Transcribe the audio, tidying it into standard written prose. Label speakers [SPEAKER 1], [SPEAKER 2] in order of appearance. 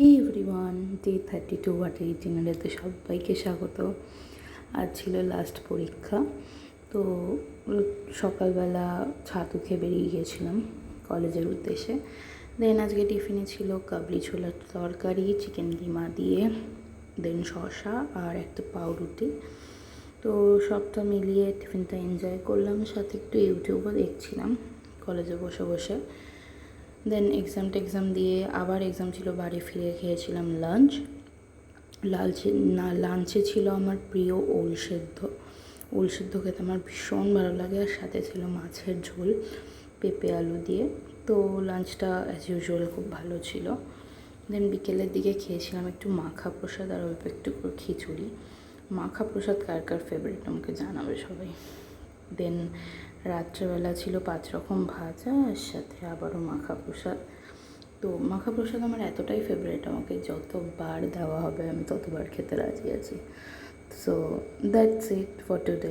[SPEAKER 1] হে everyone, day 32 water ডিনারেতে সবাইকে স্বাগত। আজ ছিল লাস্ট পরীক্ষা, তো সকালবেলা ছাতু খেয়ে বেরিয়ে গিয়েছিলাম কলেজের উদ্দেশ্যে। দেন আজকে টিফিনে ছিল কাবলি ছোলার তরকারি, চিকেন কিমা দিয়ে, দেন শসা আর একটা পাউরুটি। তো সবটা মিলিয়ে টিফিনটা এনজয় করলাম, সাথে একটু ইউটিউবও দেখছিলাম কলেজে বসে বসে। দেন এক্সাম দিয়ে আবার এক্সাম ছিল, বাড়ি ফিরে খেয়েছিলাম লাঞ্চে ছিল আমার প্রিয় ওল সেদ্ধ খেতে আমার ভীষণ ভালো লাগে, আর সাথে ছিল মাছের ঝোল পেঁপে আলু দিয়ে। তো লাঞ্চটা অ্যাজ ইউজুয়াল খুব ভালো ছিল। দেন বিকেলের দিকে খেয়েছিলাম একটু মাখা প্রসাদ আর অল্প একটু করে খিচুড়ি। মাখা প্রসাদ কার কার ফেভারিট আমাকে জানাবে সবাই। দেন রাত্রেবেলা ছিল 5 রকম ভাজা, আর সাথে আবারও মাখা প্রসাদ। তো মাখা প্রসাদ আমার এতটাই ফেভারিট, আমাকে যতবার দেওয়া হবে আমি ততবার খেতে রাজি আছি। So that's it for today.